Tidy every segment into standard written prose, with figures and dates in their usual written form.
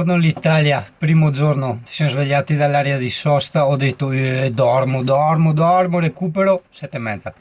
Buongiorno l'Italia, primo giorno, ci siamo svegliati dall'area di sosta, ho detto dormo, recupero, 7:30,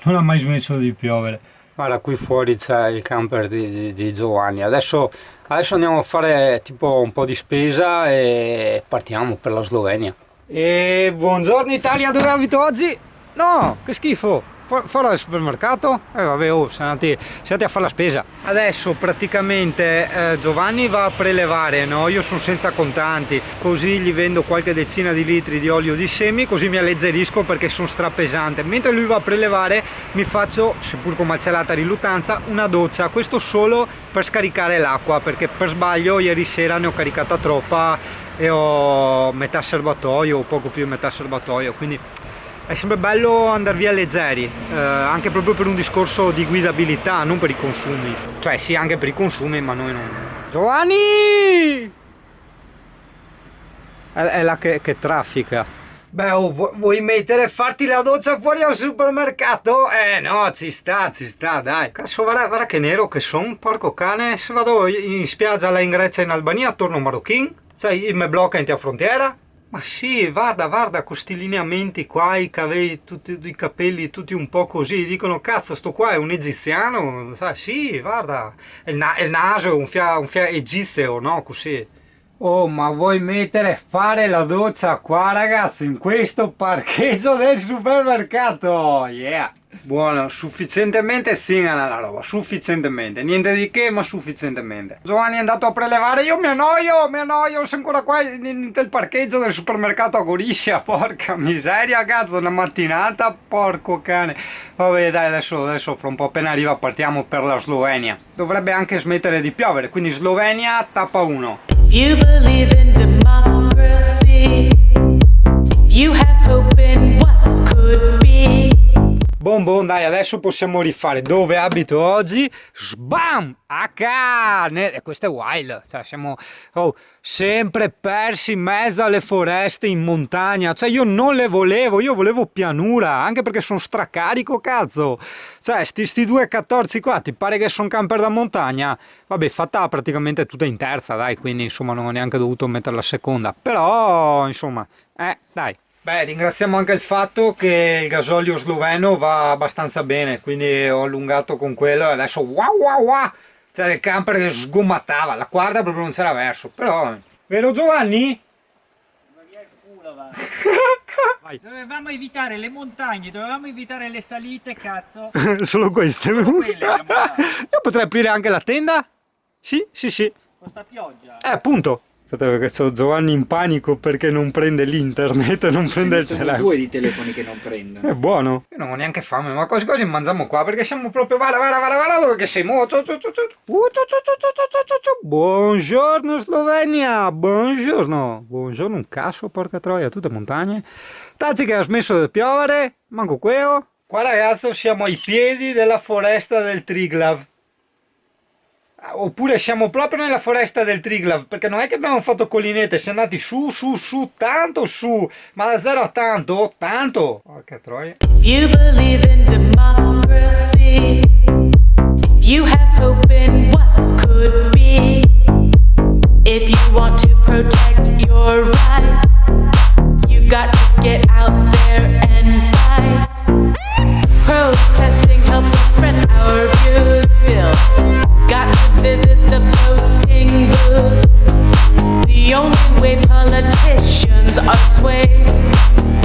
non ha mai smesso di piovere. Guarda, qui fuori c'è il camper di Giovanni, adesso andiamo a fare tipo un po' di spesa e partiamo per la Slovenia. E buongiorno Italia, dove abito oggi? No, che schifo! Fuori dal supermercato? Vabbè, siamo andati a fare la spesa. Adesso praticamente Giovanni va a prelevare, no? Io sono senza contanti, così gli vendo qualche decina di litri di olio di semi, così mi alleggerisco perché sono strapesante. Mentre lui va a prelevare mi faccio, seppur con malcelata riluttanza, una doccia, questo solo per scaricare l'acqua, perché per sbaglio ieri sera ne ho caricata troppa e ho metà serbatoio o poco più di metà serbatoio, quindi è sempre bello andare via leggeri, anche proprio per un discorso di guidabilità, non per i consumi. Cioè sì, anche per i consumi, ma noi non... Giovanni! È là che traffica. Beh, vuoi mettere e farti la doccia fuori al supermercato? No, ci sta, dai. Cazzo, guarda che nero che son, porco cane. Se vado in spiaggia là in Grecia e in Albania, torno marocchin. Sai, mi blocca in frontiera. Ma sì, guarda, con sti lineamenti qua, i capelli tutti un po' così, dicono cazzo sto qua è un egiziano, sai, sì, guarda, il naso è un fia egizio, no, così. Oh, ma vuoi mettere e fare la doccia qua, ragazzi, in questo parcheggio del supermercato, yeah! Buono, sufficientemente zingana la roba, sufficientemente, niente di che ma sufficientemente. Giovanni è andato a prelevare, io mi annoio, sono ancora qua nel parcheggio del supermercato a Goriscia, porca miseria cazzo, una mattinata, porco cane. Vabbè dai, adesso fra un po' appena arriva partiamo per la Slovenia. Dovrebbe anche smettere di piovere, quindi Slovenia tappa 1. If you believe in democracy, if you have hope in what could be. Bon, dai, adesso possiamo rifare dove abito oggi. Sbam! E questo è wild. Cioè, siamo sempre persi in mezzo alle foreste in montagna. Cioè, io non le volevo, io volevo pianura, anche perché sono stracarico, cazzo. Cioè, sti due 14 qua, ti pare che sono camper da montagna? Vabbè, fatta praticamente tutta in terza, dai, quindi insomma non ho neanche dovuto mettere la seconda. Però, insomma, dai. Beh, ringraziamo anche il fatto che il gasolio sloveno va abbastanza bene, quindi ho allungato con quello e adesso wow! C'era il camper che sgomatava, la quarta proprio non c'era verso, però... Vero Giovanni? Va via il culo, va. Dovevamo evitare le montagne, dovevamo evitare le salite, cazzo. Solo queste? Io potrei aprire anche la tenda? Sì. con sta pioggia. Appunto. Aspetta, perché c'ho Giovanni in panico perché non prende l'internet, non prende il telefono. Sono due di telefoni che non prendono. È buono. Io non ho neanche fame, ma quasi mangiamo qua perché siamo proprio... Guarda dove che siamo. Buongiorno Slovenia, buongiorno un cazzo, porca troia, tutte montagne. Tazzi che ha smesso di piovere, manco quello. Qua ragazzo siamo ai piedi della foresta del Triglav. Oppure siamo proprio nella foresta del Triglav, perché non è che abbiamo fatto collinette, siamo andati su, tanto su, ma da 0 a tanto. Porca troia. If you believe in democracy, if you have hope in what could be, if you want to protect your rights, you got to get out there and fight. Protesting helps us spread our views still. Got to visit the voting booth. The only way politicians are swayed,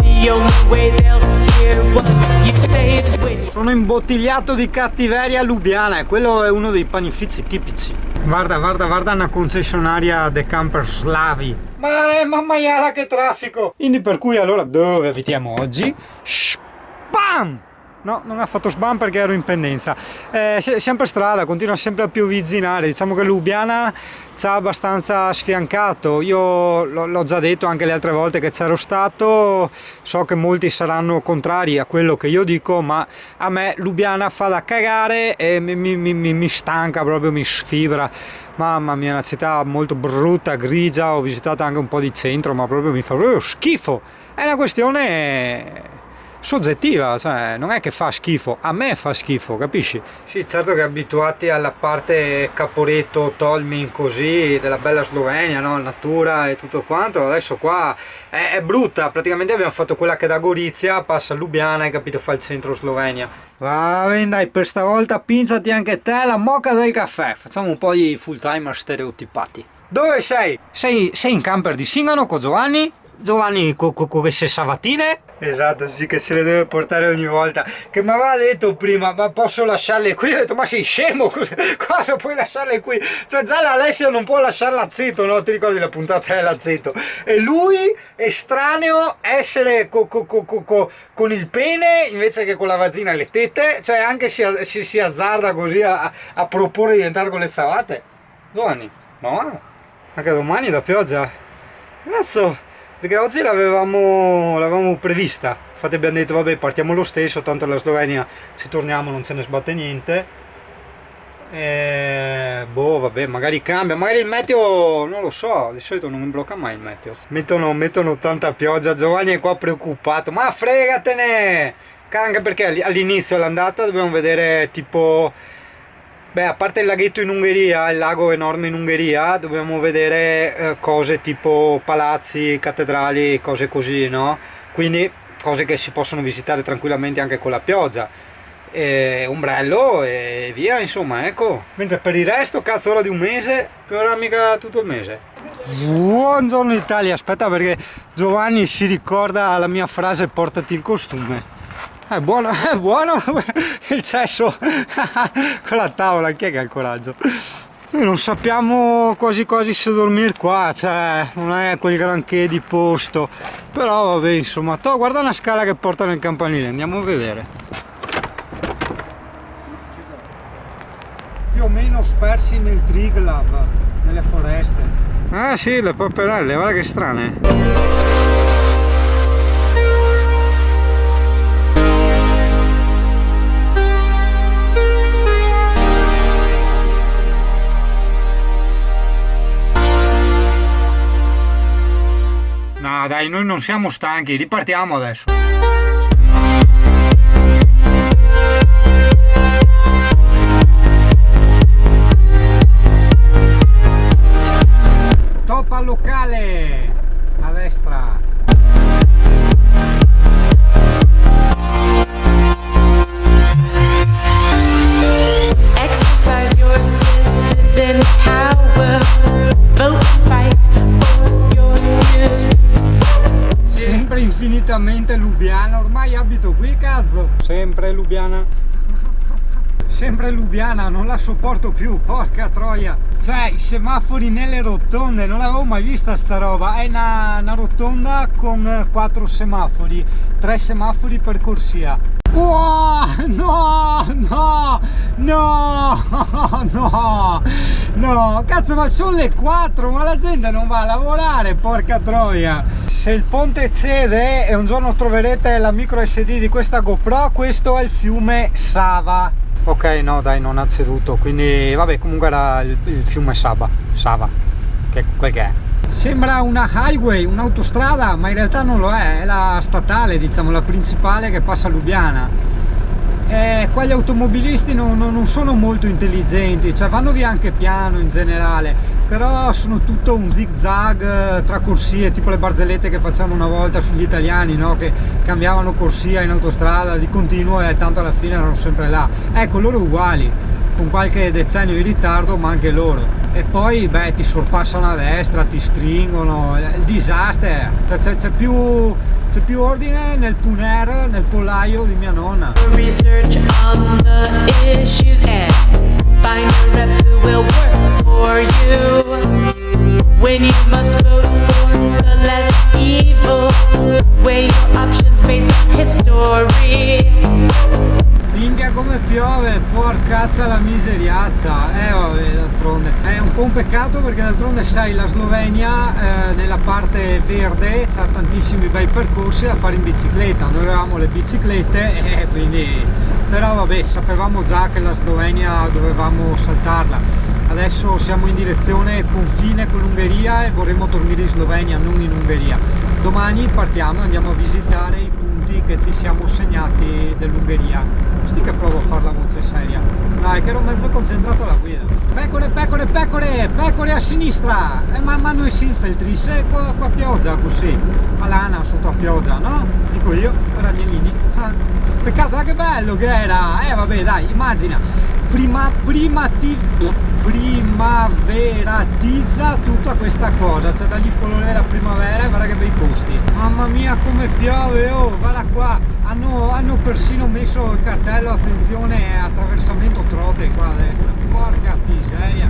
the only way they'll hear what you say is wait. Sono imbottigliato di cattiveria lubiana e quello è uno dei panifici tipici. Guarda una concessionaria de camper slavi. Mamma mia, che traffico! Quindi per cui allora dove abitiamo oggi? Spam! No, non ha fatto sbam perché ero in pendenza. Sempre strada, continua sempre a piovigginare. Diciamo che Lubiana ci ha abbastanza sfiancato. Io l'ho già detto anche le altre volte che c'ero stato. So che molti saranno contrari a quello che io dico, ma a me Lubiana fa da cagare e mi stanca proprio, mi sfibra. Mamma mia, una città molto brutta, grigia. Ho visitato anche un po' di centro, ma proprio mi fa proprio schifo. È una questione soggettiva, cioè non è che fa schifo, a me fa schifo, capisci? Sì, certo che abituati alla parte Caporetto, Tolmin, così, della bella Slovenia, no? Natura e tutto quanto, adesso qua è brutta, praticamente abbiamo fatto quella che da Gorizia passa a Lubiana, hai capito, fa il centro Slovenia. Va bene, dai, per stavolta pinzati anche te la moka del caffè, facciamo un po' di full timer stereotipati. Dove sei? Sei in camper di Singano con Giovanni? Giovanni con queste sabatine? Esatto, sì, che se le deve portare ogni volta. Che mi aveva detto prima, ma posso lasciarle qui? Ho detto, ma sei scemo? Cosa puoi lasciarle qui? Cioè già l'Alessia non può lasciare l'aceto, no? Ti ricordi la puntata dell'aceto? E lui, estraneo, essere con il pene invece che con la vagina e le tette, cioè anche si azzarda così a proporre di diventare con le savate. Giovanni, no? Anche domani da pioggia. Cazzo! Perché oggi l'avevamo prevista, infatti abbiamo detto vabbè partiamo lo stesso, tanto alla Slovenia se torniamo non ce ne sbatte niente. Boh vabbè, magari cambia, magari il meteo non lo so, di solito non blocca mai il meteo. Mettono tanta pioggia, Giovanni è qua preoccupato, ma fregatene! Anche perché all'inizio all'andata dobbiamo vedere tipo... Beh, a parte il laghetto in Ungheria, il lago enorme in Ungheria, dobbiamo vedere cose tipo palazzi, cattedrali, cose così, no? Quindi cose che si possono visitare tranquillamente anche con la pioggia. Ombrello e via, insomma, ecco. Mentre per il resto, cazzo, ora di un mese, per ora mica tutto il mese. Buongiorno Italia, aspetta perché Giovanni si ricorda la mia frase portati il costume. È buono il cesso con la tavola, chi è che ha il coraggio? Noi non sappiamo quasi se dormire qua, cioè non è quel granché di posto, però vabbè insomma, guarda una scala che porta nel campanile, andiamo a vedere. Più o meno spersi nel Triglav, nelle foreste. Ah sì, le paperelle, guarda che strane. No dai, noi non siamo stanchi, ripartiamo adesso. Top al locale, a destra. Exercise your citizen power. Vote and fight for your views. Sempre infinitamente Lubiana, ormai abito qui, cazzo. Sempre Lubiana. Sempre Lubiana, non la sopporto più, porca troia. Cioè, i semafori nelle rotonde, non l'avevo mai vista sta roba. È una rotonda con 4 semafori, 3 semafori per corsia. Wow, no, cazzo, ma sono le 4, ma la gente non va a lavorare, porca troia. Se il ponte cede e un giorno troverete la micro SD di questa GoPro, questo è il fiume Sava. Ok, no dai, non ha ceduto, quindi vabbè, comunque era il fiume Sava, che è quel che è. Sembra una highway, un'autostrada, ma in realtà non lo è la statale, diciamo, la principale che passa a Lubiana. Qua gli automobilisti non sono molto intelligenti, cioè vanno via anche piano in generale, però sono tutto un zig zag tra corsie, tipo le barzellette che facciamo una volta sugli italiani, no? Che cambiavano corsia in autostrada di continuo e tanto alla fine erano sempre là. Ecco, loro uguali, con qualche decennio di ritardo, ma anche loro. E poi beh, ti sorpassano a destra, ti stringono, il disastro. C'è più ordine nel puner, nel pollaio di mia nonna. Research on the issues and find a rep who will work for you. When you must vote for the less evil, weigh your options based on history. Minchia come piove, porcazza la miseriazza. Vabbè, d'altronde è un po' un peccato perché d'altronde sai, la Slovenia nella parte verde c'ha tantissimi bei percorsi da fare in bicicletta. Noi avevamo le biciclette quindi, però vabbè, sapevamo già che la Slovenia dovevamo saltarla. Adesso siamo in direzione confine con l'Ungheria e vorremmo dormire in Slovenia, non in Ungheria. Domani partiamo e andiamo a visitare i punti minuti che ci siamo segnati dell'Ungheria. Sti che provo a fare la voce seria. No, è che ero mezzo concentrato alla guida. Pecore, pecore, pecore, pecore a sinistra. Ma noi si infiltrisse qua pioggia così. Ma l'ana sotto a pioggia, no? Dico io, ragnellini. Ah, peccato, che bello che era. Vabbè, dai, immagina. Primaveratizza tutta questa cosa, cioè dagli il colore della primavera e guarda che bei posti. Mamma mia come piove, oh, guarda qua, hanno persino messo il cartello attenzione attraversamento trote qua a destra, porca miseria.